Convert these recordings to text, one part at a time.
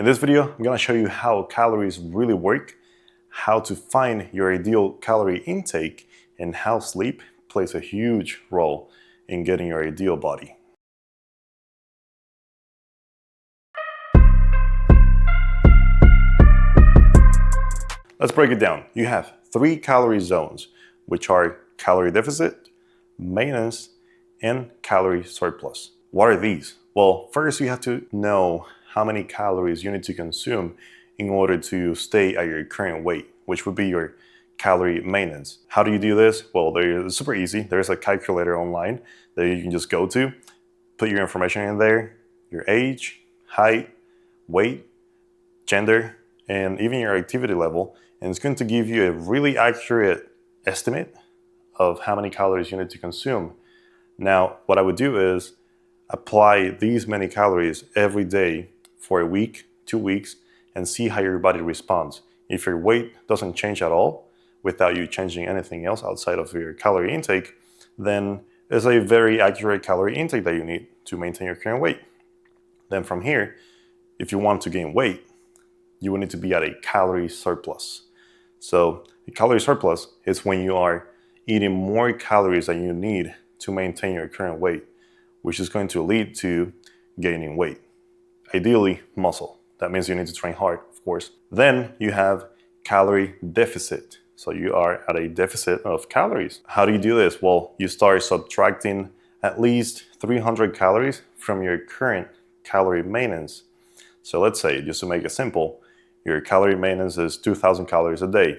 In this video, I'm gonna show you how calories really work, how to find your ideal calorie intake, and how sleep plays a huge role in getting your ideal body. Let's break it down. You have 3 calorie zones, which are calorie deficit, maintenance, and calorie surplus. What are these? Well, first you have to know how many calories you need to consume in order to stay at your current weight, which would be your calorie maintenance. How do you do this? Well, it's super easy. There's a calculator online that you can just go to, put your information in there, your age, height, weight, gender, and even your activity level, and it's going to give you a really accurate estimate of how many calories you need to consume. Now, what I would do is apply these many calories every day for a week, 2 weeks, and see how your body responds. If your weight doesn't change at all, without you changing anything else outside of your calorie intake, then it's a very accurate calorie intake that you need to maintain your current weight. Then from here, if you want to gain weight, you will need to be at a calorie surplus. So a calorie surplus is when you are eating more calories than you need to maintain your current weight, which is going to lead to gaining weight. Ideally, muscle. That means you need to train hard, of course. Then you have calorie deficit. So you are at a deficit of calories. How do you do this? Well, you start subtracting at least 300 calories from your current calorie maintenance. So let's say, just to make it simple, your calorie maintenance is 2,000 calories a day.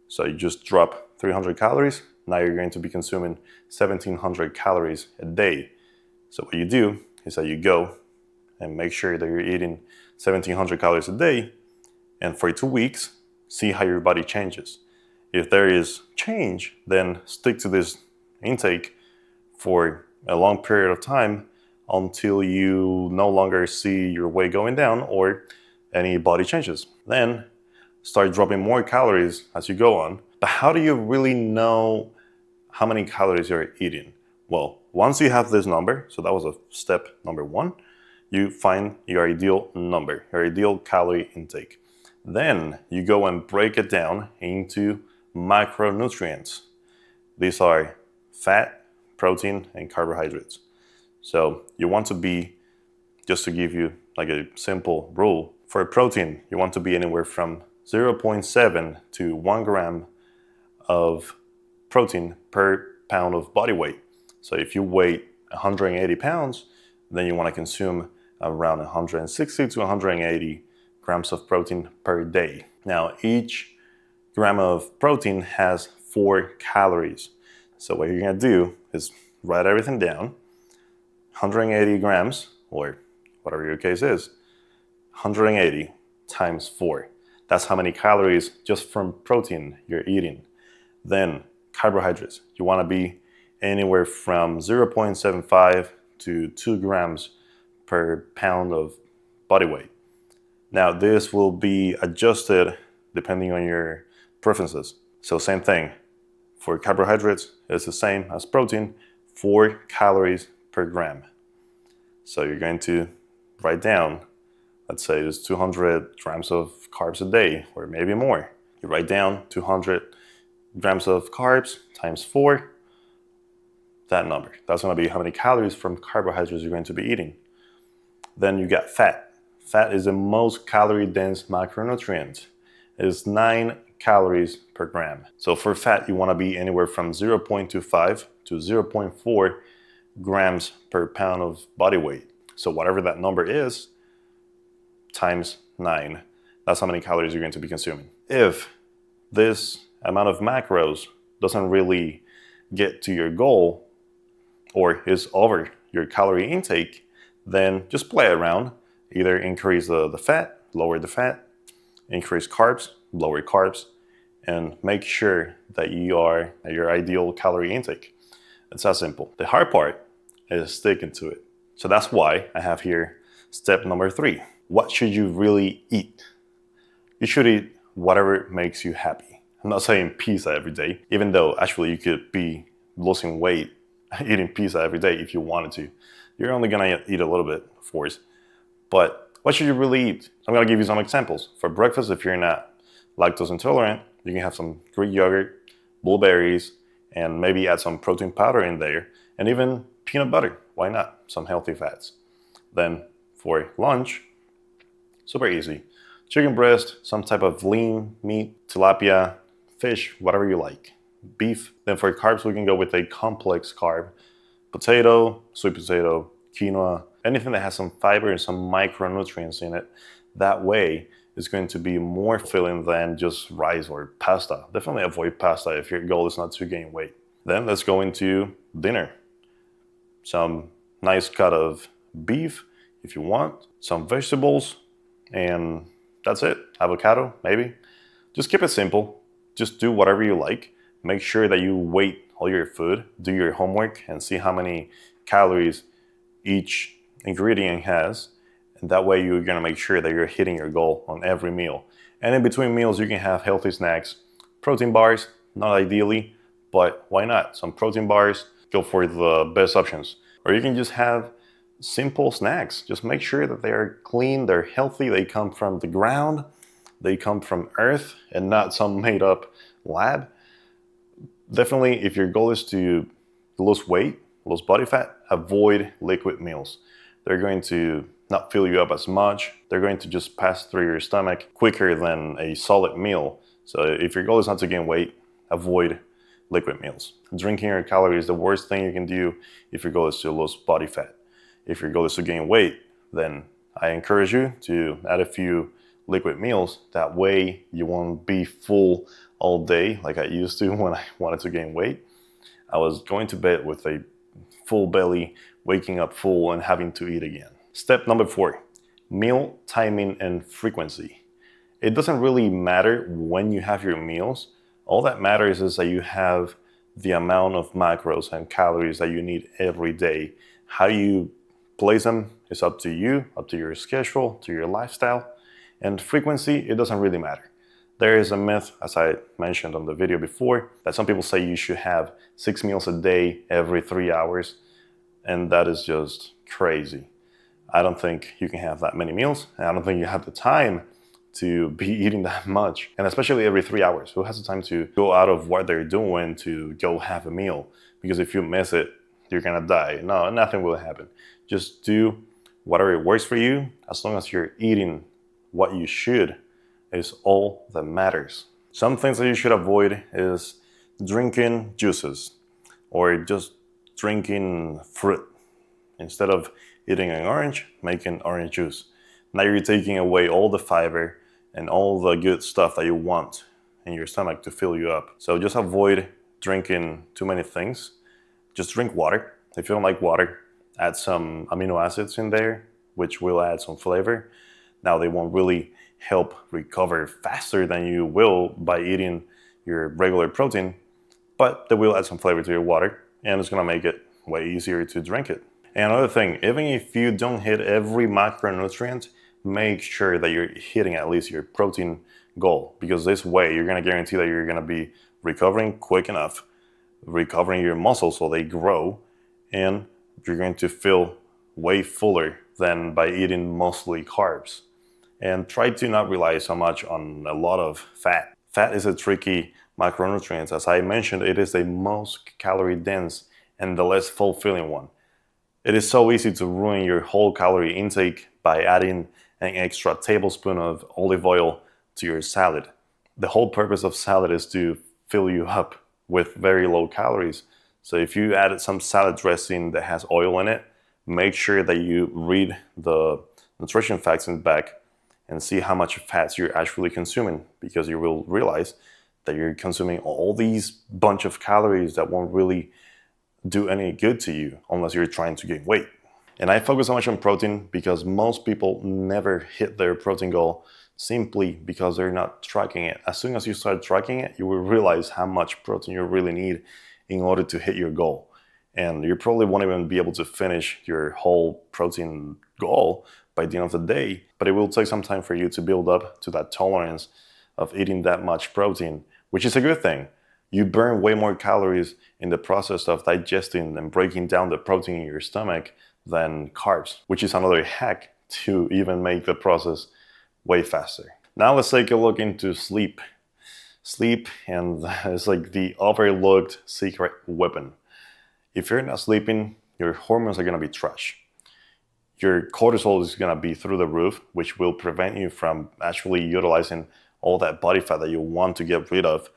So you just drop 300 calories. Now you're going to be consuming 1,700 calories a day. So what you do is that you go and make sure that you're eating 1,700 calories a day, and for 2 weeks, see how your body changes. If there is change, then stick to this intake for a long period of time until you no longer see your weight going down or any body changes. Then start dropping more calories as you go on. But how do you really know how many calories you're eating? Well, once you have this number, so that was a step number 1, you find your ideal number, your ideal calorie intake. Then you go and break it down into macronutrients. These are fat, protein, and carbohydrates. So you want to be, just to give you like a simple rule, for protein, you want to be anywhere from 0.7 to 1 gram of protein per pound of body weight. So if you weigh 180 pounds, then you want to consume around 160 to 180 grams of protein per day. Now, each gram of protein has 4 calories. So what you're going to do is write everything down. 180 grams, or whatever your case is, 180 times 4. That's how many calories just from protein you're eating. Then carbohydrates, you want to be anywhere from 0.75 to 2 grams per pound of body weight. Now this will be adjusted depending on your preferences. So same thing, for carbohydrates, it's the same as protein, 4 calories per gram. So you're going to write down, let's say it's 200 grams of carbs a day, or maybe more. You write down 200 grams of carbs times 4, that number. That's going to be how many calories from carbohydrates you're going to be eating. Then you got fat. Fat is the most calorie-dense macronutrient. It is 9 calories per gram. So for fat, you want to be anywhere from 0.25 to 0.4 grams per pound of body weight. So whatever that number is, times 9. That's how many calories you're going to be consuming. If this amount of macros doesn't really get to your goal or is over your calorie intake, then just play around. Either increase the fat, lower the fat, increase carbs, lower carbs, and make sure that you are at your ideal calorie intake. It's that simple. The hard part is sticking to it. So that's why I have here step number 3. What should you really eat? You should eat whatever makes you happy. I'm not saying pizza every day, even though actually you could be losing weight eating pizza every day if you wanted to. You're only gonna eat a little bit, of course. But What should you really eat? I'm gonna give you some examples. For breakfast, if you're not lactose intolerant, you can have some Greek yogurt, blueberries, and maybe add some protein powder in there, and even peanut butter. Why not? Some healthy fats. Then for lunch, super easy. Chicken breast, some type of lean meat, tilapia, fish, whatever you like. Beef. Then for carbs, we can go with a complex carb. Potato, sweet potato, quinoa, anything that has some fiber and some micronutrients in it. That way, it's going to be more filling than just rice or pasta. Definitely avoid pasta if your goal is not to gain weight. Then let's go into dinner. Some nice cut of beef if you want, some vegetables, and that's it. Avocado, maybe. Just keep it simple. Just do whatever you like. Make sure that you weight all your food, do your homework, and see how many calories each ingredient has. And that way you're gonna make sure that you're hitting your goal on every meal. And in between meals, you can have healthy snacks. Protein bars, not ideally, but why not? Some protein bars, go for the best options. Or you can just have simple snacks. Just make sure that they are clean, they're healthy, they come from the ground, they come from earth and not some made up lab. Definitely, if your goal is to lose weight, lose body fat, avoid liquid meals. They're going to not fill you up as much. They're going to just pass through your stomach quicker than a solid meal. So if your goal is not to gain weight, avoid liquid meals. Drinking your calories is the worst thing you can do if your goal is to lose body fat. If your goal is to gain weight, then I encourage you to add a few liquid meals. That way you won't be full all day like I used to when I wanted to gain weight. I was going to bed with a full belly, waking up full and having to eat again. Step number 4, meal timing and frequency. It doesn't really matter when you have your meals. All that matters is that you have the amount of macros and calories that you need every day. How you place them is up to you, up to your schedule, to your lifestyle. And frequency, it doesn't really matter. There is a myth, as I mentioned on the video before, that some people say you should have 6 meals a day every 3 hours. And that is just crazy. I don't think you can have that many meals. And I don't think you have the time to be eating that much. And especially every 3 hours. Who has the time to go out of what they're doing to go have a meal? Because if you miss it, you're gonna die. No, nothing will happen. Just do whatever works for you. As long as you're eating what you should is all that matters. Some things that you should avoid is drinking juices or just drinking fruit. Instead of eating an orange, making orange juice. Now you're taking away all the fiber and all the good stuff that you want in your stomach to fill you up. So just avoid drinking too many things. Just drink water. If you don't like water, add some amino acids in there, which will add some flavor. Now they won't really help recover faster than you will by eating your regular protein, but they will add some flavor to your water and it's gonna make it way easier to drink it. And another thing, even if you don't hit every macronutrient, make sure that you're hitting at least your protein goal, because this way you're gonna guarantee that you're gonna be recovering quick enough, recovering your muscles so they grow, and you're going to feel way fuller than by eating mostly carbs. And try to not rely so much on a lot of fat. Fat is a tricky macronutrient. As I mentioned, it is the most calorie dense and the less fulfilling one. It is so easy to ruin your whole calorie intake by adding an extra tablespoon of olive oil to your salad. The whole purpose of salad is to fill you up with very low calories. So if you added some salad dressing that has oil in it, make sure that you read the nutrition facts in the back and see how much fats you're actually consuming, because you will realize that you're consuming all these bunch of calories that won't really do any good to you unless you're trying to gain weight. And I focus so much on protein because most people never hit their protein goal simply because they're not tracking it. As soon as you start tracking it, you will realize how much protein you really need in order to hit your goal. And you probably won't even be able to finish your whole protein goal by the end of the day, but it will take some time for you to build up to that tolerance of eating that much protein, which is a good thing. You burn way more calories in the process of digesting and breaking down the protein in your stomach than carbs, which is another hack to even make the process way faster. Now let's take a look into sleep. Sleep, and it's like the overlooked secret weapon. If you're not sleeping, your hormones are gonna be trash. Your cortisol is gonna be through the roof, which will prevent you from actually utilizing all that body fat that you want to get rid of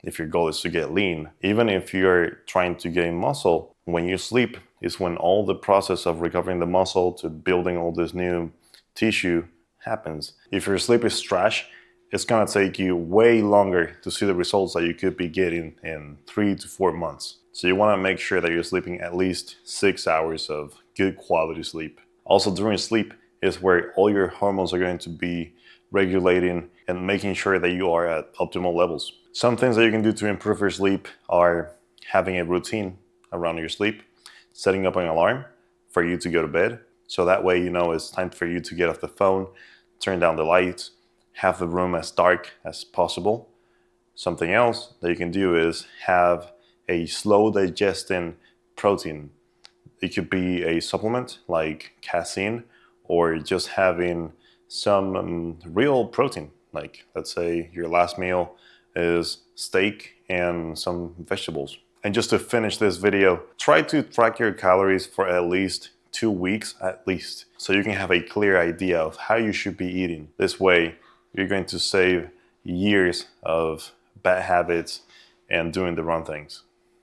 if your goal is to get lean. Even if you're trying to gain muscle, when you sleep is when all the process of recovering the muscle to building all this new tissue happens. If your sleep is trash, it's gonna take you way longer to see the results that you could be getting in 3 to 4 months. So you wanna make sure that you're sleeping at least 6 hours of good quality sleep. Also, during sleep is where all your hormones are going to be regulating and making sure that you are at optimal levels. Some things that you can do to improve your sleep are having a routine around your sleep, setting up an alarm for you to go to bed. So that way you know it's time for you to get off the phone, turn down the lights, have the room as dark as possible. Something else that you can do is have a slow digesting protein. It could be a supplement like casein, or just having some real protein. Like, let's say your last meal is steak and some vegetables. And just to finish this video, try to track your calories for at least 2 weeks at least, so you can have a clear idea of how you should be eating. This way, you're going to save years of bad habits and doing the wrong things.